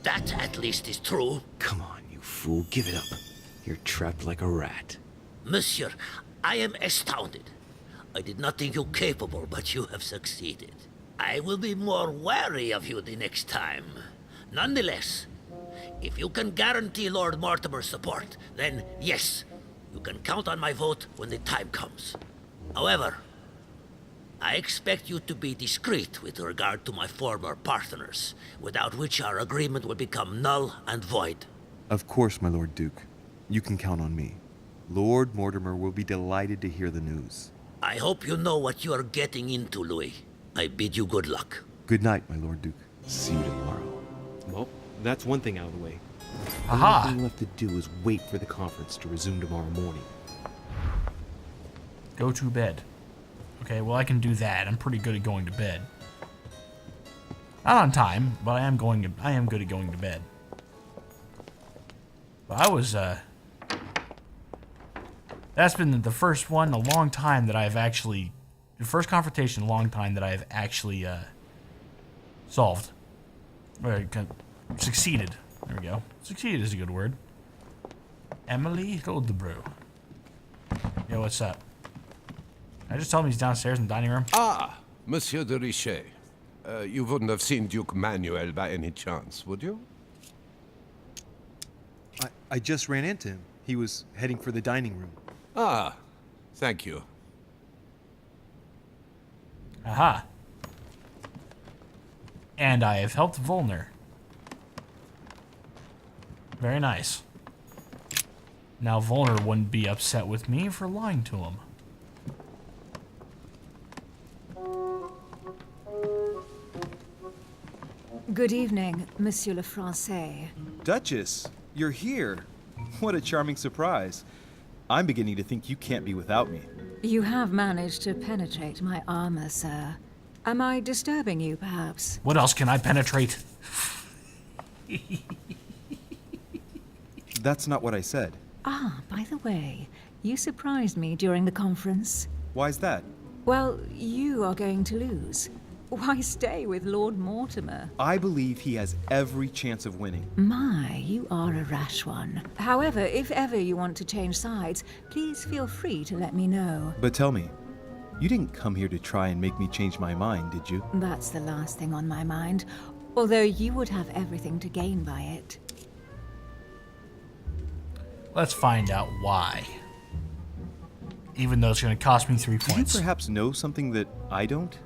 That at least is true. Come on, you fool, give it up. You're trapped like a rat. Monsieur, I am astounded. I did not think you capable, but you have succeeded. I will be more wary of you the next time. Nonetheless, if you can guarantee Lord Mortimer's support, then yes, you can count on my vote when the time comes. However, I expect you to be discreet with regard to my former partners, without which our agreement will become null and void. Of course, my Lord Duke. You can count on me. Lord Mortimer will be delighted to hear the news. I hope you know what you are getting into, Louis. I bid you good luck. Good night, my Lord Duke. See you tomorrow. Well, that's one thing out of the way. Aha! All left to do is wait for the conference to resume tomorrow morning. Go to bed. Okay, well I can do that. I'm pretty good at going to bed. Not on time, but I am good at going to bed. But I was that's been the first one in a long time that I've actually the first confrontation in a long time that I've actually solved. Or succeeded. There we go. Succeeded is a good word. Emily Goldebrew. Yo, what's up? I just told him he's downstairs in the dining room. Ah, Monsieur de Richet. You wouldn't have seen Duke Manuel by any chance, would you? I just ran into him. He was heading for the dining room. Ah, thank you. Aha. And I have helped Volner. Very nice. Now Volner wouldn't be upset with me for lying to him. Good evening, Monsieur le Français. Duchess, you're here. What a charming surprise. I'm beginning to think you can't be without me. You have managed to penetrate my armor, sir. Am I disturbing you, perhaps? What else can I penetrate? That's not what I said. Ah, by the way, you surprised me during the conference. Why's that? Well, you are going to lose. Why stay with Lord Mortimer? I believe he has every chance of winning. My, you are a rash one. However, if ever you want to change sides, please feel free to let me know. But tell me, you didn't come here to try and make me change my mind, did you? That's the last thing on my mind, although you would have everything to gain by it. Let's find out why. Even though it's going to cost me 3 Do you points. perhaps know something that I don't?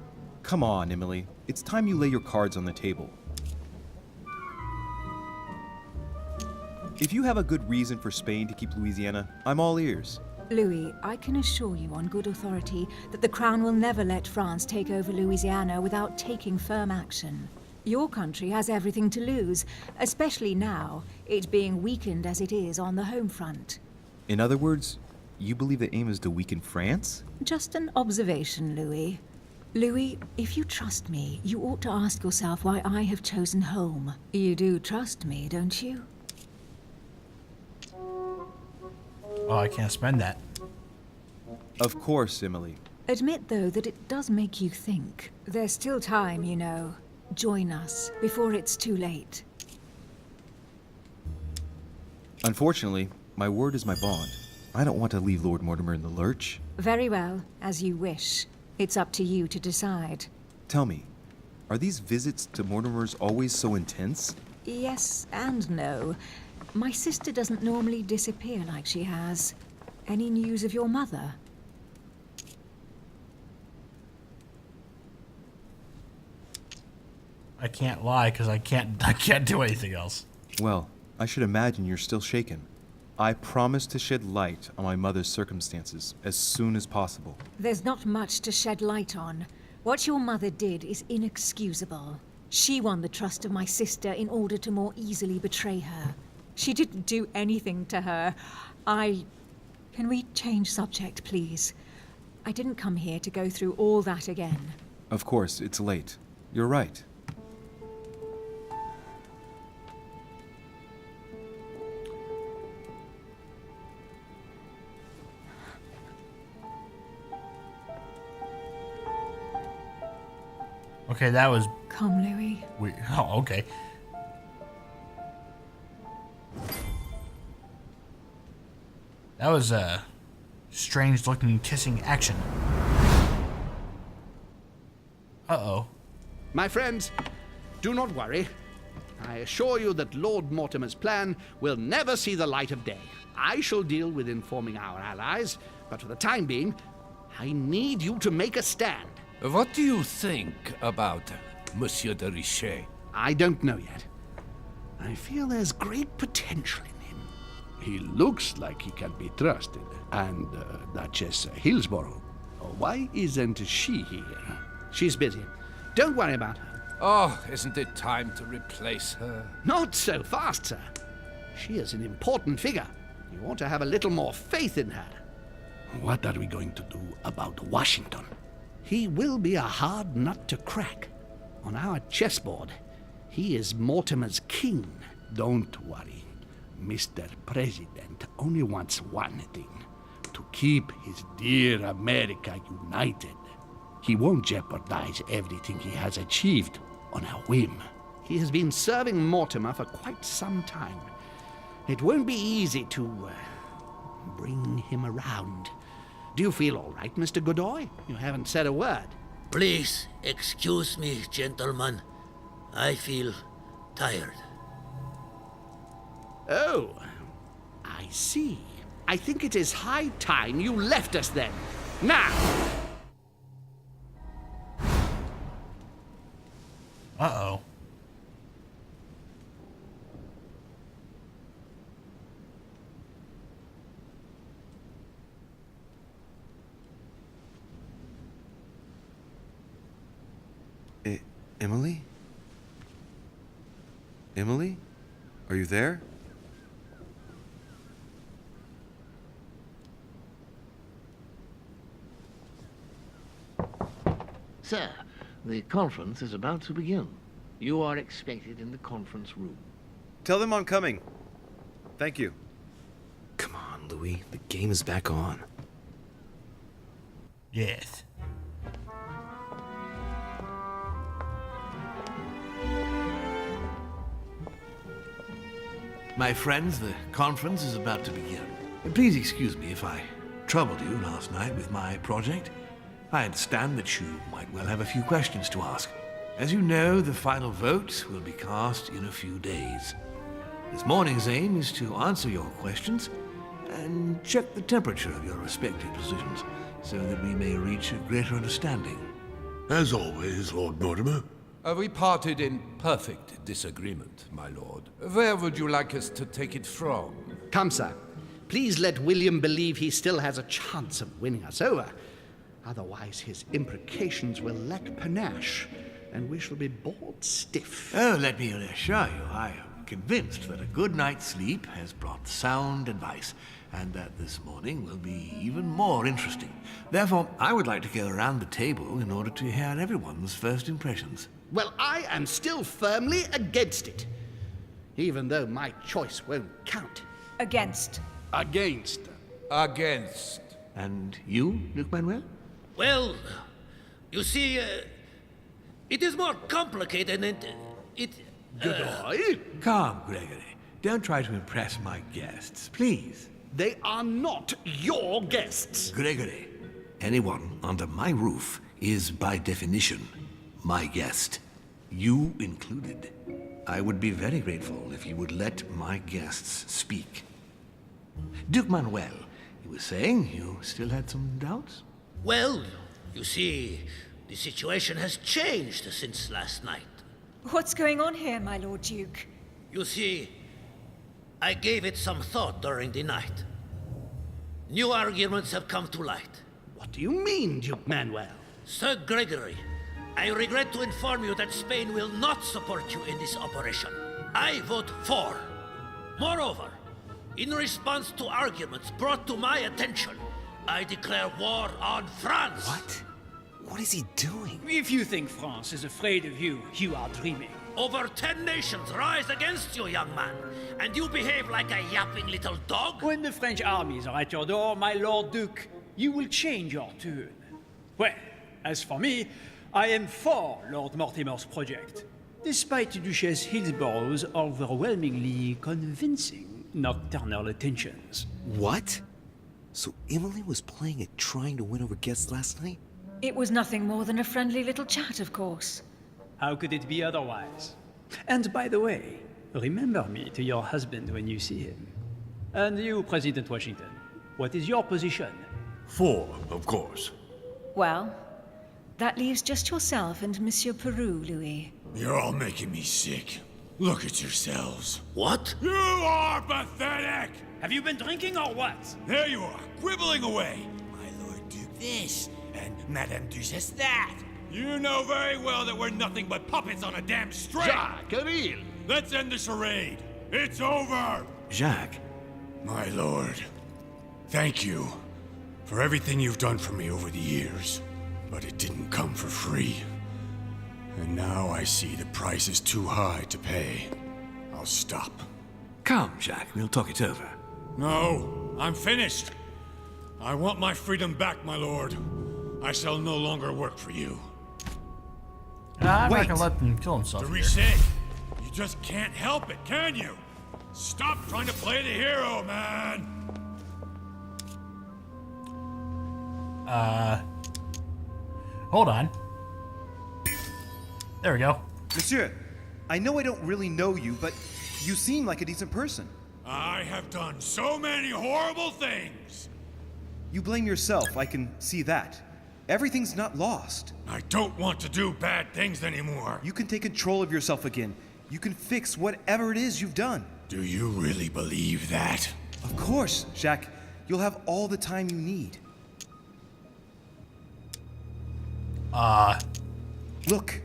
Come on, Emily. It's time you lay your cards on the table. If you have a good reason for Spain to keep Louisiana, I'm all ears. Louis, I can assure you on good authority that the Crown will never let France take over Louisiana without taking firm action. Your country has everything to lose, especially now, it being weakened as it is on the home front. In other words, you believe the aim is to weaken France? Just an observation, Louis. Louis, if you trust me, you ought to ask yourself why I have chosen home. You do trust me, don't you? Oh, I can't spend that. Of course, Emily. Admit, though, that it does make you think. There's still time, you know. Join us before it's too late. Unfortunately, my word is my bond. I don't want to leave Lord Mortimer in the lurch. Very well, as you wish. It's up to you to decide. Tell me, are these visits to Mortimer's always so intense? Yes and no. My sister doesn't normally disappear like she has. Any news of your mother? I can't lie because I can't do anything else. Well, I should imagine you're still shaken. I promise to shed light on my mother's circumstances as soon as possible. There's not much to shed light on. What your mother did is inexcusable. She won the trust of my sister in order to more easily betray her. She didn't do anything to her. Can we change subject, please? I didn't come here to go through all that again. Of course, it's late. You're right. Okay, that was Come, Louis. weird. Oh, okay. That was a strange-looking kissing action. Uh-oh. My friends, do not worry. I assure you that Lord Mortimer's plan will never see the light of day. I shall deal with informing our allies, but for the time being, I need you to make a stand. What do you think about Monsieur de Richet? I don't know yet. I feel there's great potential in him. He looks like he can be trusted. And Duchess Hillsborough, why isn't she here? She's busy. Don't worry about her. Oh, isn't it time to replace her? Not so fast, sir. She is an important figure. You ought to have a little more faith in her. What are we going to do about Washington? He will be a hard nut to crack. On our chessboard, he is Mortimer's king. Don't worry. Mr. President only wants one thing: to keep his dear America united. He won't jeopardize everything he has achieved on a whim. He has been serving Mortimer for quite some time. It won't be easy to bring him around. Do you feel all right, Mr. Godoy? You haven't said a word. Please excuse me, gentlemen. I feel tired. Oh, I see. I think it is high time you left us then. Now! Uh-oh. Emily? Emily? Are you there? Sir, the conference is about to begin. You are expected in the conference room. Tell them I'm coming. Thank you. Come on, Louis. The game is back on. Yes. My friends, the conference is about to begin. Please excuse me if I troubled you last night with my project. I understand that you might well have a few questions to ask. As you know, the final vote will be cast in a few days. This morning's aim is to answer your questions and check the temperature of your respective positions so that we may reach a greater understanding. As always, Lord Mortimer. We parted in perfect disagreement, my lord. Where would you like us to take it from? Come, sir. Please let William believe he still has a chance of winning us over. Otherwise, his imprecations will lack panache, and we shall be bored stiff. Oh, let me reassure you, I am convinced that a good night's sleep has brought sound advice, and that this morning will be even more interesting. Therefore, I would like to go around the table in order to hear everyone's first impressions. Well, I am still firmly against it, even though my choice won't count. Against. Against. Against. And you, Luke Manuel? Well, you see, it is more complicated and it... Godoy? Calm, Gregory. Don't try to impress my guests, please. They are not your guests. Gregory, anyone under my roof is by definition my guest. You included. I would be very grateful if you would let my guests speak. Duke Manuel, you were saying you still had some doubts? Well, you see, the situation has changed since last night. What's going on here, my Lord Duke? You see, I gave it some thought during the night. New arguments have come to light. What do you mean, Duke Manuel? Sir Gregory, I regret to inform you that Spain will not support you in this operation. I vote for. Moreover, in response to arguments brought to my attention, I declare war on France. What? What is he doing? If you think France is afraid of you, you are dreaming. Over 10 nations rise against you, young man, and you behave like a yapping little dog? When the French armies are at your door, my Lord Duke, you will change your tune. Well, as for me, I am for Lord Mortimer's project, despite Duchess Hillsborough's overwhelmingly convincing nocturnal attentions. What? So Emily was playing at trying to win over guests last night? It was nothing more than a friendly little chat, of course. How could it be otherwise? And by the way, remember me to your husband when you see him. And you, President Washington, what is your position? 4, of course. Well, that leaves just yourself and Monsieur Peru, Louis. You're all making me sick. Look at yourselves. What? You are pathetic! Have you been drinking or what? There you are, quibbling away. My Lord Duke this, and Madame Duchess that. You know very well that we're nothing but puppets on a damn string. Jacques, Let's end the charade. It's over. Jacques, My lord, thank you for everything you've done for me over the years. But it didn't come for free. And now I see the price is too high to pay. I'll stop. come, Jacques, we'll talk it over. No, I'm finished. I want my freedom back, my lord. I shall no longer work for you. I'm Wait. not gonna let him kill himself. De here. Richet, you just can't help it, can you? Stop trying to play the hero, man! Hold on. There we go. Monsieur, I know I don't really know you, but you seem like a decent person. I have done so many horrible things! You blame yourself, I can see that. Everything's not lost. I don't want to do bad things anymore. You can take control of yourself again. You can fix whatever it is you've done. Do you really believe that? Of course, Jacques. You'll have all the time you need. Look,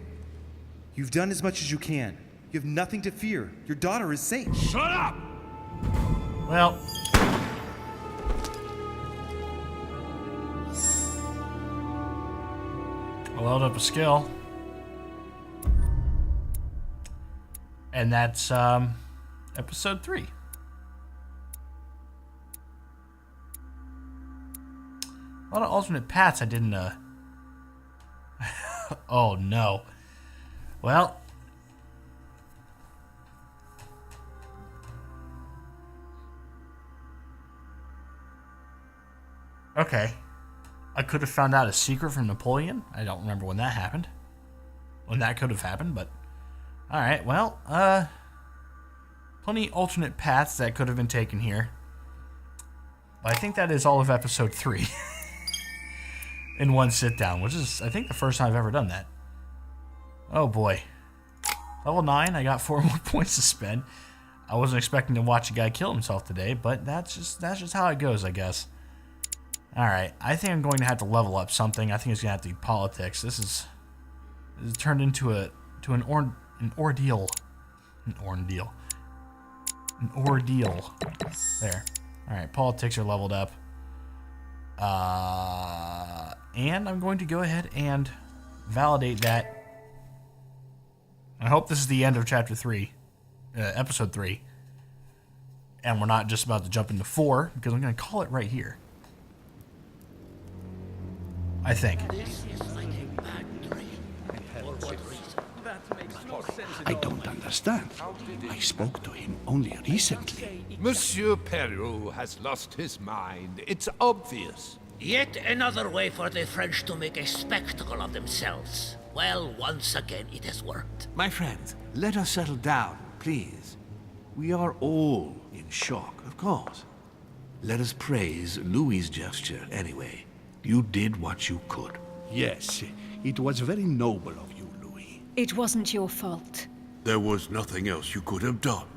you've done as much as you can. You have nothing to fear. Your daughter is safe. Shut up! Well. I leveled up a skill. And that's, episode 3. A lot of alternate paths I didn't, oh no. Well. Okay. I could have found out a secret from Napoleon. I don't remember when that happened. When that could have happened, but... Alright, well, plenty alternate paths that could have been taken here. But I think that is all of episode 3. In one sit-down, which is, I think, the first time I've ever done that. Oh boy. Level 9, I got 4 more points to spend. I wasn't expecting to watch a guy kill himself today, but that's just how it goes, I guess. Alright, I think I'm going to have to level up something. I think it's going to have to be politics. This is turned into an ordeal. An ordeal. There. Alright, politics are leveled up. And I'm going to go ahead and validate that. I hope this is the end of chapter 3. Episode 3. And we're not just about to jump into 4, because I'm going to call it right here. I think. I don't understand. I spoke to him only recently. Monsieur Peru has lost his mind. It's obvious. Yet another way for the French to make a spectacle of themselves. Well, once again, it has worked. My friends, let us settle down, please. We are all in shock, of course. Let us praise Louis's gesture anyway. You did what you could. Yes, it was very noble of you, Louis. It wasn't your fault. There was nothing else you could have done.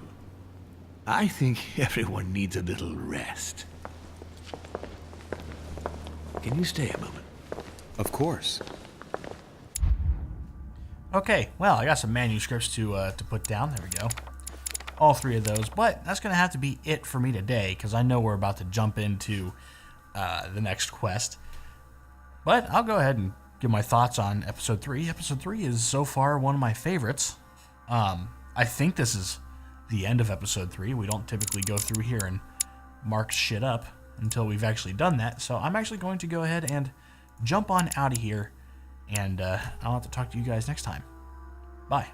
I think everyone needs a little rest. Can you stay a moment? Of course. Okay, well, I got some manuscripts to put down. There we go. All 3 of those. But that's going to have to be it for me today, because I know we're about to jump into the next quest. But I'll go ahead and give my thoughts on episode 3. Episode 3 is so far one of my favorites. I think this is the end of episode 3. We don't typically go through here and mark shit up until we've actually done that. So I'm actually going to go ahead and jump on out of here. And I'll have to talk to you guys next time. Bye.